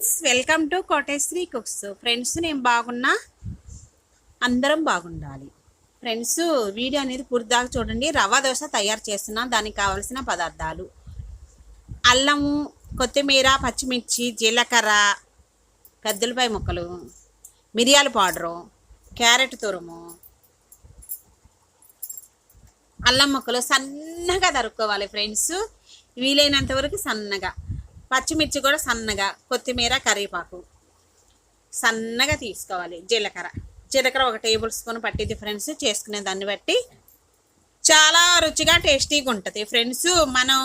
Friends, welcome to Koteswari cooks. Friends, నేను బాగున్నా, అందరం బాగుండాలి. ఫ్రెండ్స్, వీడియో అనేది పూర్తిదాకా చూడండి. రవ్వ దోశ తయారు చేస్తున్నా. దానికి కావాల్సిన పదార్థాలు: అల్లము, కొత్తిమీర, పచ్చిమిర్చి, జీలకర్ర, పెద్దలపాయ ముక్కలు, మిరియాల పౌడరు, క్యారెట్ తురుము, అల్లం ముక్కలు సన్నగా తరుక్కోవాలి. ఫ్రెండ్స్, వీలైనంత వరకు సన్నగా, పచ్చిమిర్చి కూడా సన్నగా, కొత్తిమీర, కరివేపాకు సన్నగా తీసుకోవాలి. జీలకర్ర 1 టేబుల్ స్పూన్ పట్టింది ఫ్రెండ్స్. చేసుకునే దాన్ని బట్టి చాలా రుచిగా టేస్టీగా ఉంటుంది. ఫ్రెండ్స్, మనం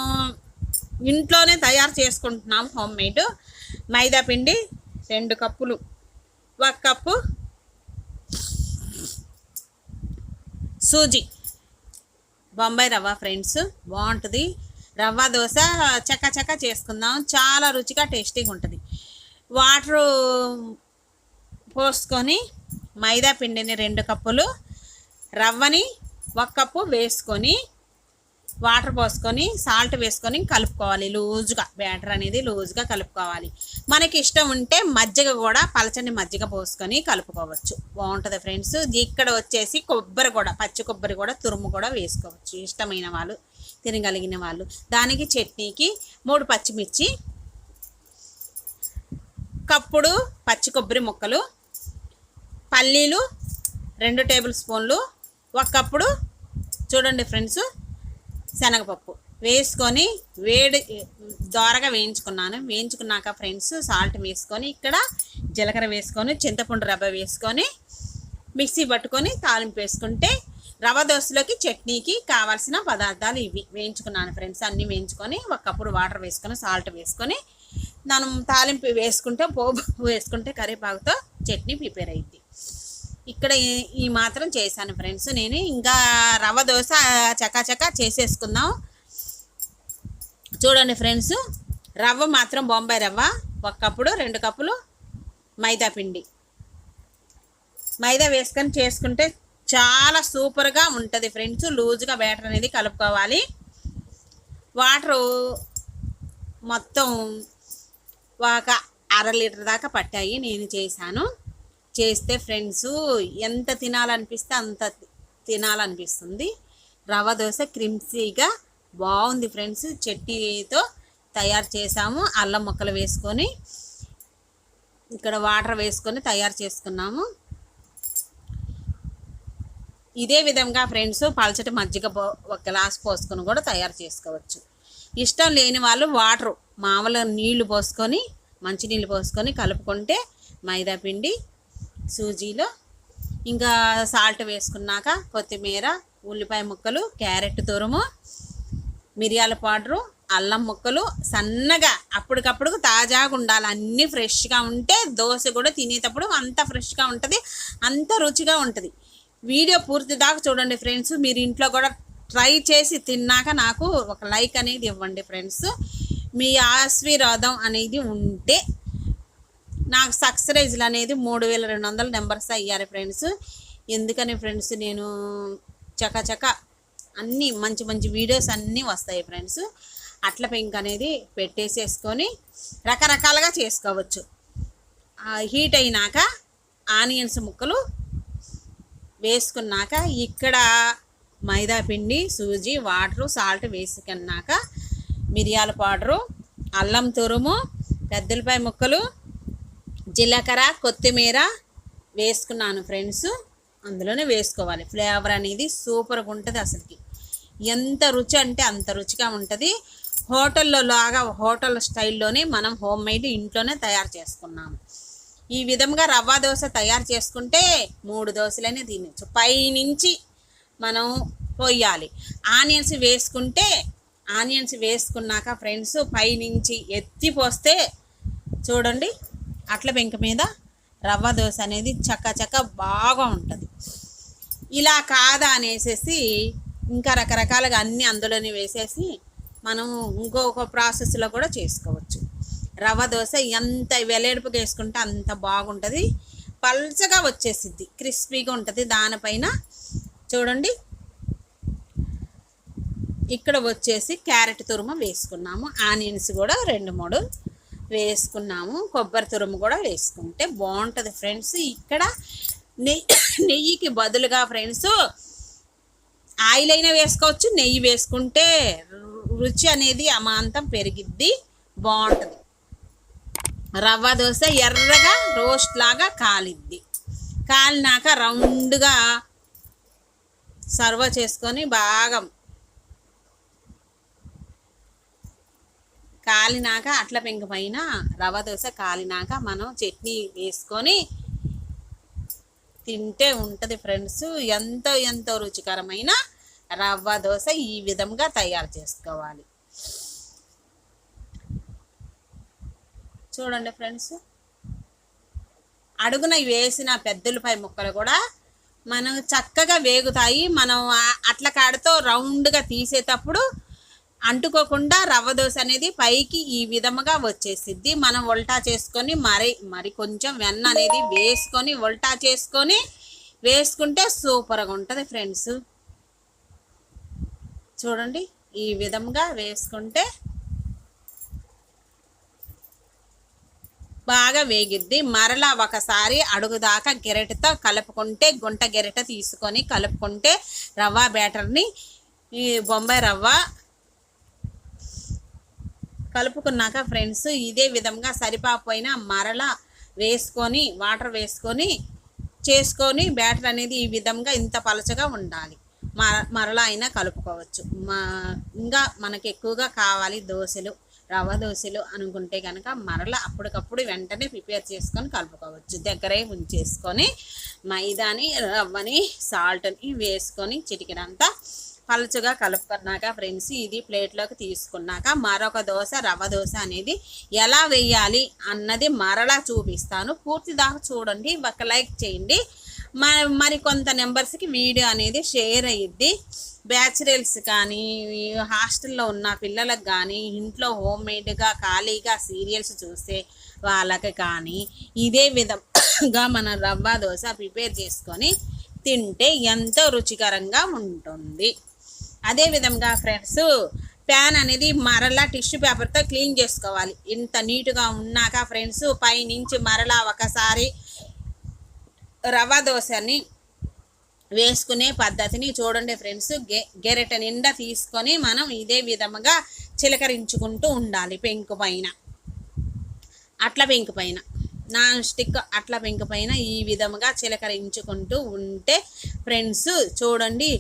ఇంట్లోనే తయారు చేసుకుంటున్నాం. హోమ్ మేడ్ మైదా పిండి 2 కప్పులు, 1 కప్పు సూజీ, బొంబాయి రవ్వ. ఫ్రెండ్స్, బాగుంటుంది రవ్వ దోశ. చక్క చేసుకుందాం. చాలా రుచిగా టేస్టీగా ఉంటుంది. వాటరు పోసుకొని మైదా పిండిని 2 కప్పులు, రవ్వని 1 కప్పు వేసుకొని, వాటర్ పోసుకొని, సాల్ట్ వేసుకొని కలుపుకోవాలి. లూజుగా బ్యాటర్ అనేది లూజుగా కలుపుకోవాలి. మనకి ఇష్టం ఉంటే మజ్జిగ కూడా, పలచని మజ్జిగ పోసుకొని కలుపుకోవచ్చు. బాగుంటుంది ఫ్రెండ్స్. ఇక్కడ వచ్చేసి కొబ్బరి కూడా, పచ్చి కొబ్బరి కూడా, తురుము కూడా వేసుకోవచ్చు ఇష్టమైన వాళ్ళు, తినగలిగిన వాళ్ళు. దానికి చట్నీకి 3 పచ్చిమిర్చి, కప్పుడు పచ్చి కొబ్బరి ముక్కలు, పల్లీలు 2 టేబుల్ స్పూన్లు, 1 కప్పుడు చూడండి ఫ్రెండ్స్ శనగపప్పు వేసుకొని దోరగా వేయించుకున్నాక ఫ్రెండ్స్ సాల్ట్ వేసుకొని, ఇక్కడ జీలకర్ర వేసుకొని, చింతపండు రవ్వ వేసుకొని మిక్సీ పట్టుకొని తాలింపు వేసుకుంటే రవ్వ దోశలోకి చట్నీకి కావాల్సిన పదార్థాలు ఇవి. వేయించుకున్నాను ఫ్రెండ్స్. అన్నీ వేయించుకొని 1 కప్పుడు వాటర్ వేసుకొని, సాల్ట్ వేసుకొని, మనం తాలింపు వేసుకుంటే, పోపు వేసుకుంటే కరివేపాకుతో చట్నీ ప్రిపేర్ అయ్యింది. ఇక్కడ ఈ మాత్రం చేశాను ఫ్రెండ్స్ నేను. ఇంకా రవ్వ దోశ చకా చేసేసుకుందాం. చూడండి ఫ్రెండ్స్, రవ్వ మాత్రం బొంబాయి రవ్వ 1 కప్పుడు, 2 కప్పులు మైదా పిండి, మైదా వేసుకొని చేసుకుంటే చాలా సూపర్గా ఉంటుంది ఫ్రెండ్స్. లూజ్గా బ్యాటర్ అనేది కలుపుకోవాలి. వాటరు మొత్తం 1/2 లీటర్ దాకా పట్టాయి. నేను చేస్తే ఫ్రెండ్స్ ఎంత తినాలనిపిస్తే అంత తినాలనిపిస్తుంది. రవ్వ దోశ క్రిమ్సీగా బాగుంది ఫ్రెండ్స్. చట్నీతో తయారు చేసాము. అల్లం ముక్కలు వేసుకొని, ఇక్కడ వాటర్ వేసుకొని తయారు చేసుకున్నాము. ఇదే విధంగా ఫ్రెండ్స్ పల్చటి మజ్జిగ 1 గ్లాస్ పోసుకొని కూడా తయారు చేసుకోవచ్చు. ఇష్టం లేని వాళ్ళు వాటరు మామూలుగా నీళ్లు పోసుకొని, మంచినీళ్ళు పోసుకొని కలుపుకుంటే మైదా పిండి సూజీలో, ఇంకా సాల్ట్ వేసుకున్నాక కొత్తిమీర, ఉల్లిపాయ ముక్కలు, క్యారెట్ తురుము, మిరియాల పౌడరు, అల్లం ముక్కలు సన్నగా అప్పటికప్పుడు తాజాగా ఉండాలి. అన్నీ ఫ్రెష్గా ఉంటే దోశ కూడా తినేటప్పుడు అంత ఫ్రెష్గా ఉంటుంది, అంత రుచిగా ఉంటుంది. వీడియో పూర్తి దాకా చూడండి ఫ్రెండ్స్. మీరు ఇంట్లో కూడా ట్రై చేసి తిన్నాక నాకు ఒక లైక్ అనేది ఇవ్వండి ఫ్రెండ్స్. మీ ఆశీర్వాదం అనేది ఉంటే నాకు సబ్స్క్రైబర్లు అనేది 3200 నెంబర్స్ అయ్యారు ఫ్రెండ్స్. ఎందుకని ఫ్రెండ్స్ నేను చక అన్నీ మంచి వీడియోస్ అన్నీ వస్తాయి ఫ్రెండ్స్. అట్ల పెంక్ అనేది పెట్టేసేసుకొని రకరకాలుగా చేసుకోవచ్చు. హీట్ అయినాక ఆనియన్స్ ముక్కలు వేసుకున్నాక, ఇక్కడ మైదా పిండి, సూజీ, వాటరు, సాల్ట్ వేసుకున్నాక మిరియాల పౌడరు, అల్లం తురుము, పెద్దలపాయ ముక్కలు, జీలకర్ర, కొత్తిమీర వేసుకున్నాను ఫ్రెండ్స్. అందులోనే వేసుకోవాలి. ఫ్లేవర్ అనేది సూపర్గా ఉంటుంది. అసలుకి ఎంత రుచి అంటే అంత రుచిగా ఉంటుంది. హోటల్ స్టైల్లోనే మనం హోమ్ మేడ్ ఇంట్లోనే తయారు చేసుకున్నాము. ఈ విధంగా రవ్వ దోశ తయారు చేసుకుంటే 3 దోశలనే తినచ్చు. పైనుంచి మనం పోయాలి. ఆనియన్స్ వేసుకున్నాక ఫ్రెండ్స్ పైనుంచి ఎత్తి పోస్తే చూడండి అట్ల పెంక మీద రవ్వ దోశ అనేది చక్క బాగా ఉంటుంది. ఇలా కాదా అనేసి ఇంకా రకరకాలుగా అన్నీ అందులోనే వేసేసి మనం ఇంకొక ప్రాసెస్లో కూడా చేసుకోవచ్చు. రవ్వ దోశ ఎంత వెలేడుపుగా వేసుకుంటే అంత బాగుంటుంది. పల్చగా వచ్చేసిద్ది, క్రిస్పీగా ఉంటుంది. దానిపైన చూడండి ఇక్కడ వచ్చేసి క్యారెట్ తురుము వేసుకున్నాము. ఆనియన్స్ కూడా 2-3 వేసుకున్నాము. కొబ్బరి తురుము కూడా వేసుకుంటే బాగుంటుంది ఫ్రెండ్స్. ఇక్కడ నెయ్యికి బదులుగా ఫ్రెండ్స్ ఆయిల్ అయినా వేసుకోవచ్చు, నెయ్యి వేసుకుంటే రుచి అనేది అమాంతం పెరిగిద్ది, బాగుంటుంది. రవ్వ దోశ ఎర్రగా రోస్ట్ లాగా కాలిద్ది. కాలినాక రౌండ్గా సర్వ్ చేసుకొని బాగా కాలినాక అట్ల పెంక పైన రవ్వ దోశ కాలినాక మనం చట్నీ వేసుకొని తింటే ఉంటుంది ఫ్రెండ్స్. ఎంతో ఎంతో రుచికరమైన రవ్వ దోశ ఈ విధంగా తయారు చేసుకోవాలి. చూడండి ఫ్రెండ్స్, అడుగున వేసిన పెద్దలపై ముక్కలు కూడా మనం చక్కగా వేగుతాయి. మనం అట్ల కాడతో రౌండ్గా తీసేటప్పుడు అంటుకోకుండా రవ్వ దోశ అనేది పైకి ఈ విధముగా వచ్చేసిద్ది. మనం ఉల్టా చేసుకొని మరి కొంచెం వెన్న అనేది వేసుకొని ఉల్టా చేసుకొని వేసుకుంటే సూపర్గా ఉంటుంది ఫ్రెండ్స్. చూడండి, ఈ విధంగా వేసుకుంటే బాగా వేగిద్ది. మరలా ఒకసారి అడుగుదాకా గెరెటతో కలుపుకుంటే, గుంట గెరెట తీసుకొని కలుపుకుంటే రవ్వ బ్యాటర్ని ఈ బొంబాయి రవ్వ కలుపుకున్నాక ఫ్రెండ్స్ ఇదే విధంగా సరిపోయినా మరలా వేసుకొని వాటర్ వేసుకొని చేసుకొని బ్యాటర్ అనేది ఈ విధంగా ఇంత పలచగా ఉండాలి. మరలా అయినా కలుపుకోవచ్చు. ఇంకా మనకి ఎక్కువగా కావాలి దోశలు, రవ్వ దోశలు అనుకుంటే కనుక మరలా అప్పటికప్పుడు వెంటనే ప్రిపేర్ చేసుకొని కలుపుకోవచ్చు. దగ్గరే ఉంచేసుకొని మైదాని, రవ్వని, సాల్ట్ని వేసుకొని చిటికెడంతా పలుచగా కలుపుకున్నాక ఫ్రెండ్స్ ఇది ప్లేట్లోకి తీసుకున్నాక మరొక దోశ రవ్వ దోశ అనేది ఎలా వేయాలి అన్నది మరలా చూపిస్తాను. పూర్తి దాకా చూడండి, ఒక లైక్ చేయండి. మరి కొంత నెంబర్స్కి వీడియో అనేది షేర్ అయ్యిద్ది. బ్యాచులర్స్ కానీ, హాస్టల్లో ఉన్న పిల్లలకు కానీ, ఇంట్లో హోమ్ మేడ్గా ఖాళీగా సీరియల్స్ చూస్తే వాళ్ళకి కానీ ఇదే విధంగా మన రవ్వ దోశ ప్రిపేర్ చేసుకొని తింటే ఎంతో రుచికరంగా ఉంటుంది. అదే విధంగా ఫ్రెండ్స్ ప్యాన్ అనేది మరలా టిష్యూ పేపర్తో క్లీన్ చేసుకోవాలి. ఇంత నీట్గా ఉన్నాక ఫ్రెండ్స్ పైనుంచి మరలా ఒకసారి రవ్వ దోశని వేసుకునే పద్ధతిని చూడండి ఫ్రెండ్స్. గెరెట నిండా తీసుకొని మనం ఇదే విధముగా చిలకరించుకుంటూ ఉండాలి. పెంకు పైన, అట్ల పెంకు పైన, నాన్ స్టిక్ అట్ల పెంకు పైన ఈ విధముగా చిలకరించుకుంటూ ఉంటే ఫ్రెండ్స్ చూడండి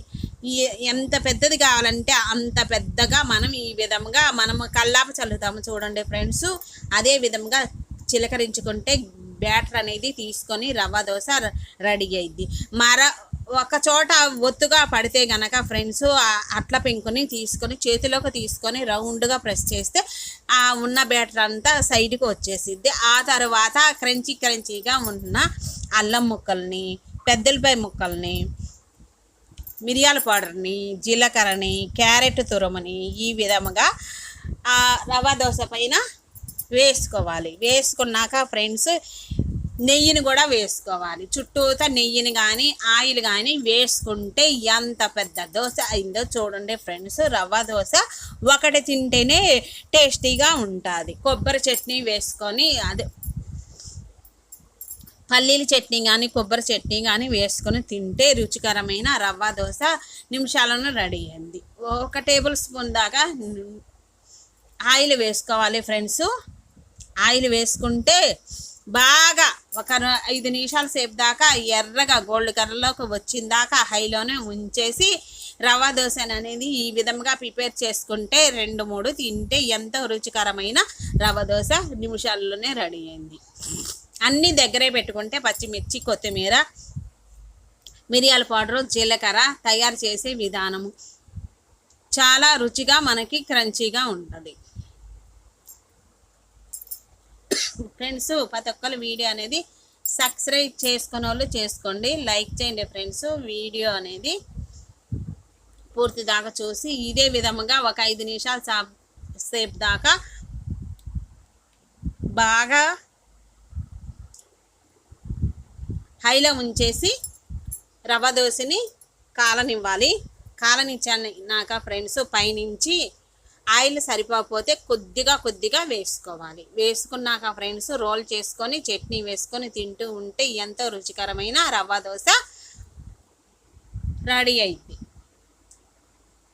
ఎంత పెద్దది కావాలంటే అంత పెద్దగా మనం ఈ విధంగా మనము కల్లాపు చల్లుతాము. చూడండి ఫ్రెండ్స్ అదే విధంగా చిలకరించుకుంటే బ్యాటర్ అనేది తీసుకొని రవ్వ దోశ రెడీ అయింది. ఒక చోట ఒత్తుగా పడితే గనక ఫ్రెండ్స్ అట్ల పెంకుని తీసుకొని చేతిలోకి తీసుకొని రౌండ్గా ప్రెస్ చేస్తే ఆ ఉన్న బ్యాటర్ అంతా సైడ్కి వచ్చేసిద్ది. ఆ తర్వాత క్రంచీగా ఉన్న అల్లం ముక్కల్ని, పెద్దలపై ముక్కల్ని, మిరియాల పౌడర్ని, జీలకర్రని, క్యారెట్ తురుముని ఈ విధముగా రవ్వ దోశ పైన వేసుకోవాలి. వేసుకున్నాక ఫ్రెండ్స్ నెయ్యిని కూడా వేసుకోవాలి. చుట్టూతా నెయ్యిని కానీ ఆయిల్ కానీ వేసుకుంటే ఎంత పెద్ద దోశ అయిందో చూడండి ఫ్రెండ్స్. రవ్వ దోశ ఒకటి తింటేనే టేస్టీగా ఉంటుంది. కొబ్బరి చట్నీ వేసుకొని అదే పల్లీల చట్నీ కానీ కొబ్బరి చట్నీ కానీ వేసుకొని తింటే రుచికరమైన రవ్వ దోశ నిమిషాలను రెడీ అయింది. 1 టేబుల్ స్పూన్ దాకా ఆయిల్ వేసుకోవాలి ఫ్రెండ్స్. ఆయిల్ వేసుకుంటే బాగా ఒక 5 నిమిషాల సేపు దాకా ఎర్రగా గోల్డ్ కలర్లోకి వచ్చిన దాకా హైలోనే ఉంచేసి రవ్వ దోశ అనేది ఈ విధంగా ప్రిపేర్ చేసుకుంటే 2-3 తింటే ఎంతో రుచికరమైన రవ్వ దోశ నిమిషాల్లోనే రెడీ అయింది. అన్నీ దగ్గరే పెట్టుకుంటే పచ్చిమిర్చి, కొత్తిమీర, మిరియాల పౌడరు, జీలకర్ర తయారు చేసే విధానము చాలా రుచిగా మనకి క్రంచీగా ఉంటుంది ఫ్రెండ్స్. ప్రతి ఒక్కరు వీడియో అనేది సబ్స్క్రైబ్ చేసుకునే వాళ్ళు చేసుకోండి, లైక్ చేయండి ఫ్రెండ్స్. వీడియో అనేది పూర్తి దాకా చూసి ఇదే విధముగా ఒక 5 నిమిషాల సేపు దాకా బాగా హైలో ఉంచేసి రవ్వ దోశని కాలనివ్వాలి. కాలనిచ్చాక ఫ్రెండ్స్ పైనుంచి ఆయిల్ సరిపోకపోతే కొద్దిగా వేసుకోవాలి. వేసుకున్నాక ఫ్రెండ్స్ రోల్ చేసుకొని చట్నీ వేసుకొని తింటూ ఉంటే ఎంతో రుచికరమైన రవ్వ దోశ రెడీ అయింది.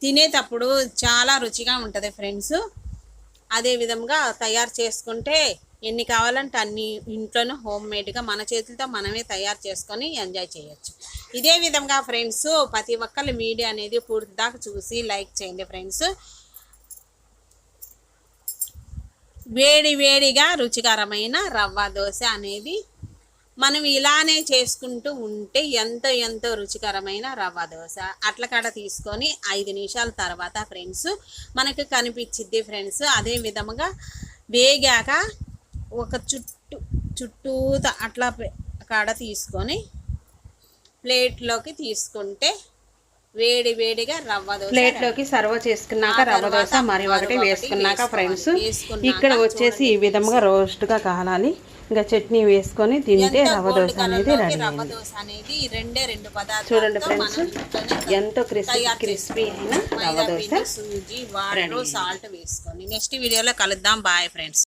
తినేటప్పుడు చాలా రుచిగా ఉంటుంది ఫ్రెండ్స్. అదే విధంగా తయారు చేసుకుంటే ఎన్ని కావాలంటే అన్ని ఇంట్లోనే హోమ్ మేడ్గా మన చేతులతో మనమే తయారు చేసుకొని ఎంజాయ్ చేయొచ్చు. ఇదే విధంగా ఫ్రెండ్స్ ప్రతి ఒక్కరు వీడియో అనేది పూర్తి దాకా చూసి లైక్ చేయండి ఫ్రెండ్స్. వేడిగా రుచికరమైన రవ్వ దోశ అనేది మనం ఇలానే చేసుకుంటూ ఉంటే ఎంతో రుచికరమైన రవ్వ దోశ అట్లకాడ తీసుకొని 5 నిమిషాల తర్వాత ఫ్రెండ్స్ మనకు కనిపించిద్ది ఫ్రెండ్స్. అదే విధముగా వేగాక ఒక చుట్టూత అట్లా కాడ తీసుకొని ప్లేట్లోకి తీసుకుంటే వేడిగా రవ్వ దోశ ప్లేట్లోకి సర్వ్ చేసుకున్నాక రవ్వ దోశ మరి ఒకటి వేసుకున్నాక ఫ్రెండ్స్ ఇక్కడ వచ్చేసి ఈ విధంగా రోస్ట్గా కాలాలి. ఇంకా చట్నీ వేసుకొని తింటే రవ్వ దోశ అనేది రెడీ. రవ్వ దోశ అనేది రెండు పదార్థాలు చూడండి ఫ్రెండ్స్, ఎంతో క్రిస్పీ అయిన రవ్వ దోశ సూజీ, వాటర్, సాల్ట్ వేసుకొని నెక్స్ట్ వీడియోలో కలుద్దాం. Bye friends.